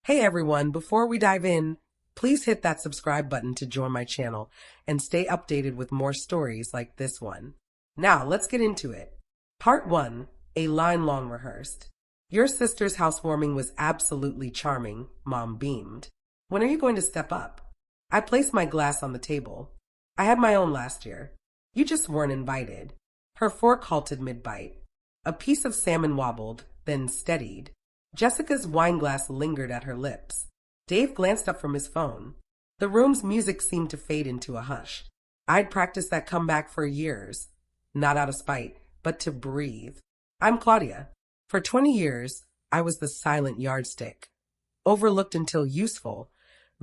Hey everyone, before we dive in, please hit that subscribe button to join my channel and stay updated with more stories like this one. Now, let's get into it. Part 1, a line long rehearsed. Your sister's housewarming was absolutely charming, Mom beamed. When are you going to step up? I placed my glass on the table. I had my own last year. You just weren't invited. Her fork halted mid-bite. A piece of salmon wobbled, then steadied. Jessica's wineglass lingered at her lips. Dave glanced up from his phone. The room's music seemed to fade into a hush. I'd practiced that comeback for years. Not out of spite, but to breathe. I'm Claudia. For 20 years, I was the silent yardstick. Overlooked until useful,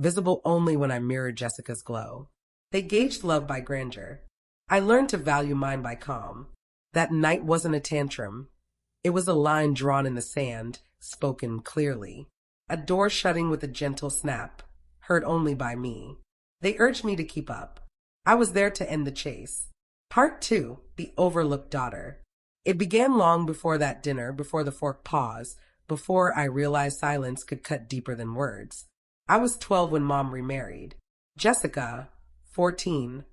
visible only when I mirrored Jessica's glow. They gauged love by grandeur. I learned to value mine by calm. That night wasn't a tantrum. It was a line drawn in the sand, spoken clearly. A door shutting with a gentle snap, heard only by me. They urged me to keep up. I was there to end the chase. Part 2, the overlooked daughter. It began long before that dinner, before the fork paused, before I realized silence could cut deeper than words. I was 12 when Mom remarried. Jessica, 14,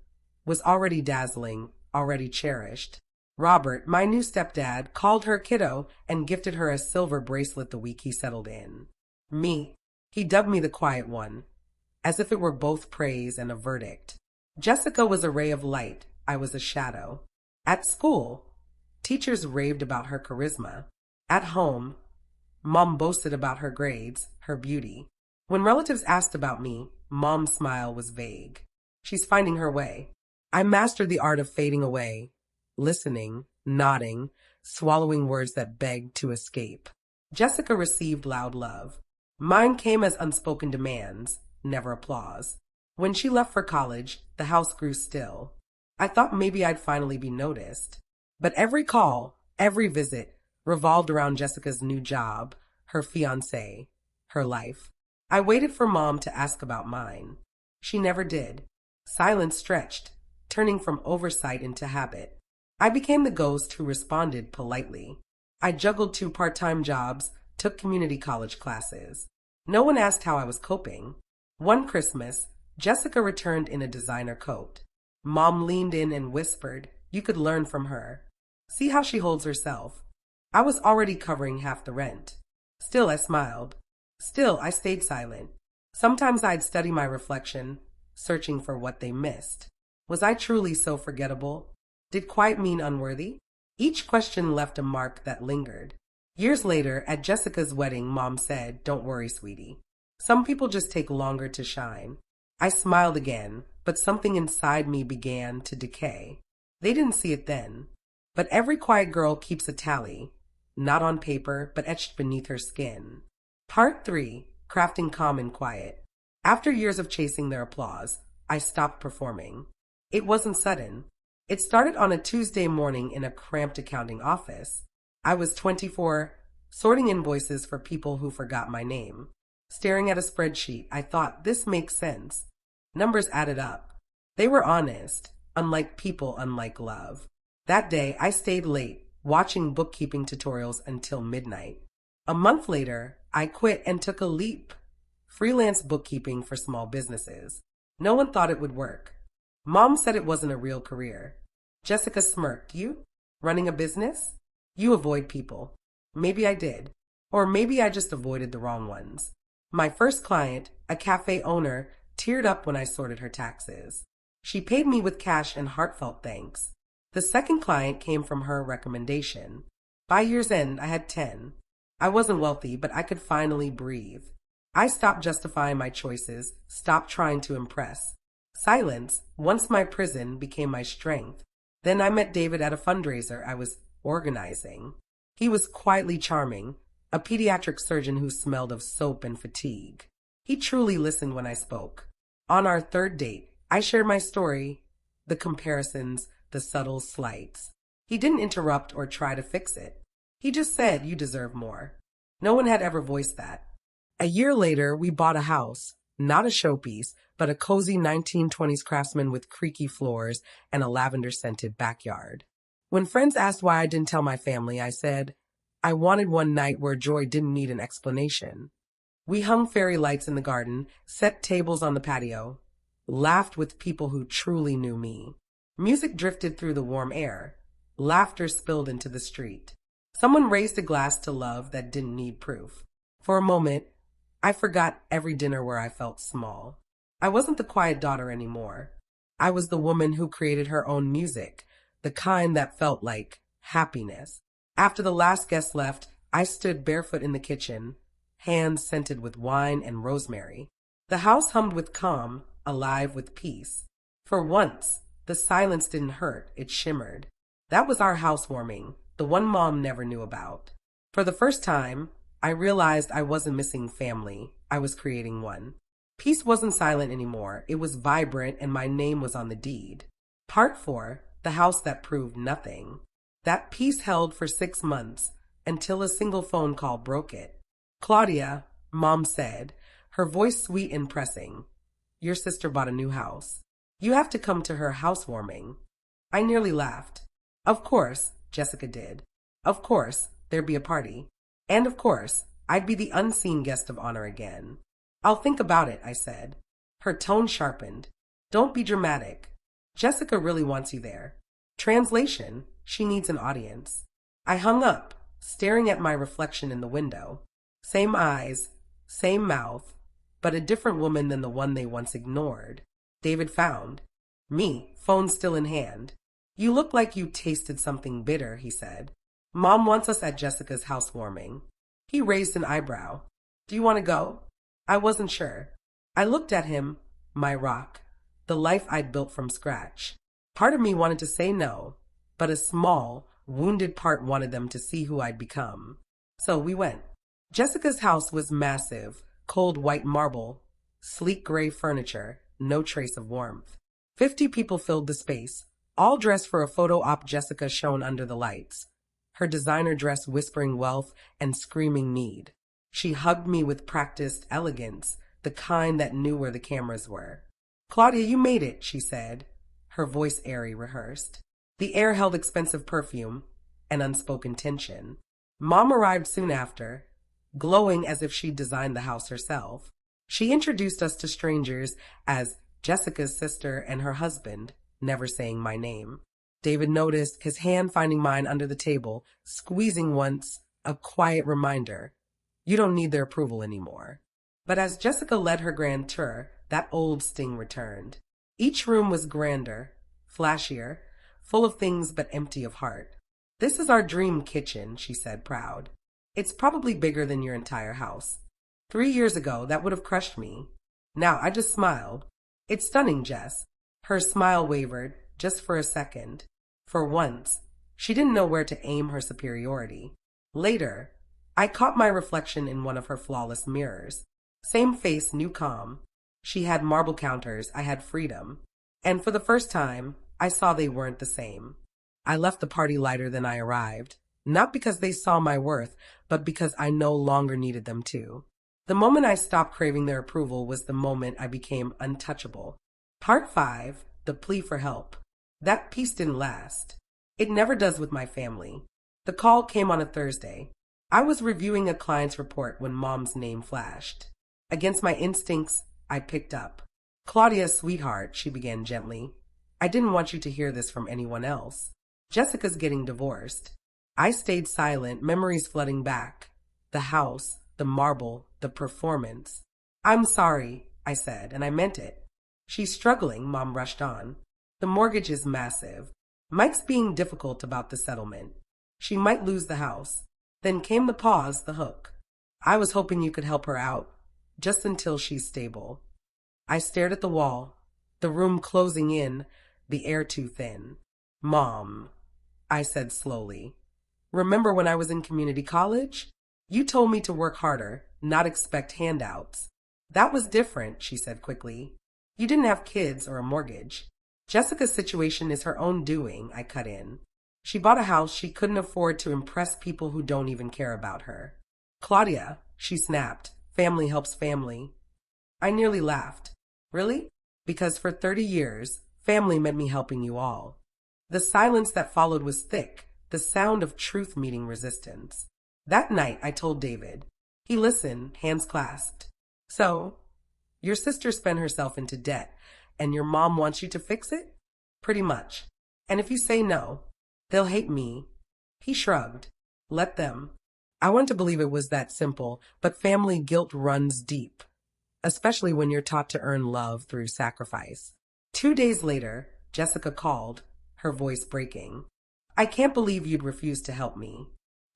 was already dazzling, already cherished. Robert, my new stepdad, called her kiddo and gifted her a silver bracelet the week he settled in. Me, he dubbed me the quiet one, as if it were both praise and a verdict. Jessica was a ray of light, I was a shadow. At school, teachers raved about her charisma. At home, Mom boasted about her grades, her beauty. When relatives asked about me, Mom's smile was vague. She's finding her way. I mastered the art of fading away, listening, nodding, swallowing words that begged to escape. Jessica received loud love. Mine came as unspoken demands, never applause. When she left for college, the house grew still. I thought maybe I'd finally be noticed. But every call, every visit, revolved around Jessica's new job, her fiancé, her life. I waited for Mom to ask about mine. She never did. Silence stretched, turning from oversight into habit. I became the ghost who responded politely. I juggled 2 part-time jobs, took community college classes. No one asked how I was coping. One Christmas, Jessica returned in a designer coat. Mom leaned in and whispered, "You could learn from her. See how she holds herself." I was already covering half the rent. Still, I smiled. Still, I stayed silent. Sometimes I'd study my reflection, searching for what they missed. Was I truly so forgettable? Did quiet mean unworthy? Each question left a mark that lingered. Years later, at Jessica's wedding, Mom said, "Don't worry, sweetie. Some people just take longer to shine." I smiled again, but something inside me began to decay. They didn't see it then. But every quiet girl keeps a tally, not on paper, but etched beneath her skin. Part 3, crafting calm and quiet. After years of chasing their applause, I stopped performing. It wasn't sudden. It started on a Tuesday morning in a cramped accounting office. I was 24, sorting invoices for people who forgot my name. Staring at a spreadsheet, I thought, this makes sense. Numbers added up. They were honest, unlike people, unlike love. That day, I stayed late, watching bookkeeping tutorials until midnight. A month later, I quit and took a leap. Freelance bookkeeping for small businesses. No one thought it would work. Mom said it wasn't a real career. Jessica smirked. You? Running a business? You avoid people. Maybe I did. Or maybe I just avoided the wrong ones. My first client, a cafe owner, teared up when I sorted her taxes. She paid me with cash and heartfelt thanks. The second client came from her recommendation. By year's end, I had 10. I wasn't wealthy, but I could finally breathe. I stopped justifying my choices, stopped trying to impress. Silence, once my prison, became my strength. Then I met David at a fundraiser I was organizing. He was quietly charming, a pediatric surgeon who smelled of soap and fatigue. He truly listened when I spoke. On our third date, I shared my story, the comparisons, the subtle slights. He didn't interrupt or try to fix it. He just said, "You deserve more." No one had ever voiced that. A year later, we bought a house. Not a showpiece, but a cozy 1920s craftsman with creaky floors and a lavender-scented backyard. When friends asked why I didn't tell my family, I said, I wanted one night where joy didn't need an explanation. We hung fairy lights in the garden, set tables on the patio, laughed with people who truly knew me. Music drifted through the warm air. Laughter spilled into the street. Someone raised a glass to love that didn't need proof. For a moment, I forgot every dinner where I felt small. I wasn't the quiet daughter anymore. I was the woman who created her own music, the kind that felt like happiness. After the last guest left, I stood barefoot in the kitchen, hands scented with wine and rosemary. The house hummed with calm, alive with peace. For once, the silence didn't hurt, it shimmered. That was our housewarming, the one Mom never knew about. For the first time, I realized I wasn't missing family, I was creating one. Peace wasn't silent anymore, it was vibrant, and my name was on the deed. Part 4, the house that proved nothing. That peace held for 6 months, until a single phone call broke it. "Claudia," Mom said, her voice sweet and pressing, "your sister bought a new house. You have to come to her housewarming." I nearly laughed. Of course, Jessica did. Of course, there'd be a party. And of course, I'd be the unseen guest of honor again. "I'll think about it," I said. Her tone sharpened. "Don't be dramatic. Jessica really wants you there. Translation, she needs an audience." I hung up, staring at my reflection in the window. Same eyes, same mouth, but a different woman than the one they once ignored. David found. Me, phone still in hand. "You look like you tasted something bitter," he said. "Mom wants us at Jessica's housewarming." He raised an eyebrow. "Do you want to go?" I wasn't sure. I looked at him, my rock, the life I'd built from scratch. Part of me wanted to say no, but a small, wounded part wanted them to see who I'd become. So we went. Jessica's house was massive, cold white marble, sleek gray furniture, no trace of warmth. 50 people filled the space, all dressed for a photo op. Jessica shone under the lights, her designer dress whispering wealth and screaming need. She hugged me with practiced elegance, the kind that knew where the cameras were. "Claudia, you made it," she said, her voice airy, rehearsed. The air held expensive perfume and unspoken tension. Mom arrived soon after, glowing as if she'd designed the house herself. She introduced us to strangers as Jessica's sister and her husband, never saying my name. David noticed, his hand finding mine under the table, squeezing once, a quiet reminder. You don't need their approval anymore. But as Jessica led her grand tour, that old sting returned. Each room was grander, flashier, full of things but empty of heart. "This is our dream kitchen," she said, proud. "It's probably bigger than your entire house. 3 years ago, that would have crushed me. Now I just smiled. It's stunning, Jess." Her smile wavered, just for a second. For once, she didn't know where to aim her superiority. Later, I caught my reflection in one of her flawless mirrors. Same face, new calm. She had marble counters, I had freedom. And for the first time, I saw they weren't the same. I left the party lighter than I arrived, not because they saw my worth, but because I no longer needed them to. The moment I stopped craving their approval was the moment I became untouchable. Part 5, the plea for help. That peace didn't last. It never does with my family. The call came on a Thursday. I was reviewing a client's report when Mom's name flashed. Against my instincts, I picked up. "Claudia, sweetheart," she began gently. "I didn't want you to hear this from anyone else. Jessica's getting divorced." I stayed silent, memories flooding back. The house, the marble, the performance. "I'm sorry," I said, and I meant it. "She's struggling," Mom rushed on. "The mortgage is massive. Mike's being difficult about the settlement. She might lose the house." Then came the pause, the hook. "I was hoping you could help her out, just until she's stable." I stared at the wall, the room closing in, the air too thin. "Mom," I said slowly, "remember when I was in community college? You told me to work harder, not expect handouts." "That was different," she said quickly. "You didn't have kids or a mortgage. Jessica's situation is her own doing," I cut in. "She bought a house she couldn't afford to impress people who don't even care about her." "Claudia," she snapped, "family helps family." I nearly laughed. "Really?" "Because for 30 years, family meant me helping you all." The silence that followed was thick, the sound of truth meeting resistance. That night, I told David. He listened, hands clasped. So, your sister spent herself into debt, and your mom wants you to fix it? Pretty much. And if you say no, they'll hate me. He shrugged. Let them. I want to believe it was that simple, but family guilt runs deep, especially when you're taught to earn love through sacrifice. 2 days later, Jessica called, her voice breaking. I can't believe you'd refuse to help me.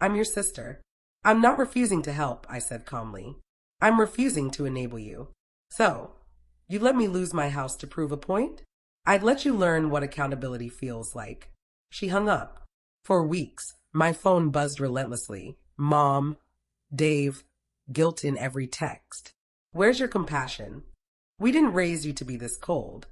I'm your sister. I'm not refusing to help, I said calmly. I'm refusing to enable you. So, you let me lose my house to prove a point? I'd let you learn what accountability feels like. She hung up. For weeks, my phone buzzed relentlessly. Mom, Dave, guilt in every text. Where's your compassion? We didn't raise you to be this cold.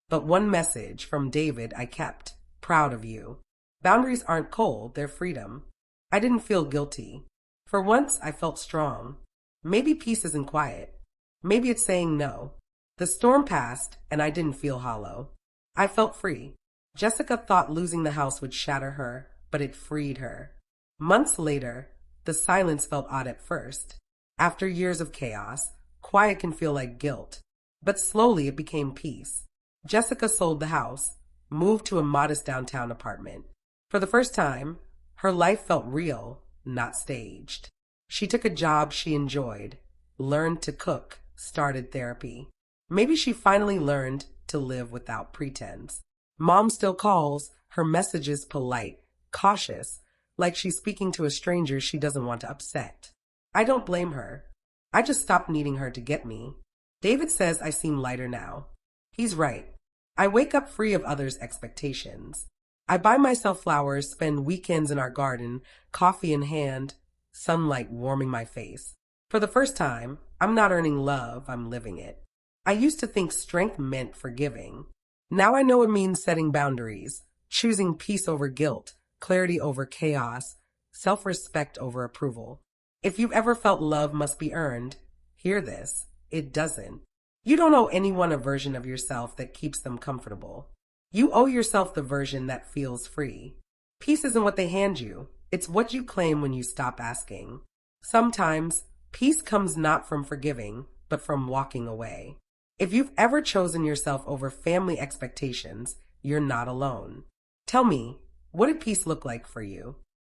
But one message from David I kept. Proud of you. Boundaries aren't cold, they're freedom. I didn't feel guilty. For once, I felt strong. Maybe peace isn't quiet. Maybe it's saying no. The storm passed, and I didn't feel hollow. I felt free. Jessica thought losing the house would shatter her, but it freed her. Months later, the silence felt odd at first. After years of chaos, quiet can feel like guilt. But slowly it became peace. Jessica sold the house, moved to a modest downtown apartment. For the first time, her life felt real, not staged. She took a job she enjoyed, learned to cook, started therapy. Maybe she finally learned to live without pretense. Mom still calls, her messages polite, cautious, like she's speaking to a stranger she doesn't want to upset. I don't blame her. I just stopped needing her to get me. David says I seem lighter now. He's right. I wake up free of others' expectations. I buy myself flowers, spend weekends in our garden, coffee in hand, sunlight warming my face. For the first time, I'm not earning love, I'm living it. I used to think strength meant forgiving. Now I know it means setting boundaries, choosing peace over guilt, clarity over chaos, self-respect over approval. If you've ever felt love must be earned, hear this. It doesn't. You don't owe anyone a version of yourself that keeps them comfortable. You owe yourself the version that feels free. Peace isn't what they hand you. It's what you claim when you stop asking. Sometimes, peace comes not from forgiving, but from walking away. If you've ever chosen yourself over family expectations, you're not alone. Tell me, what did peace look like for you?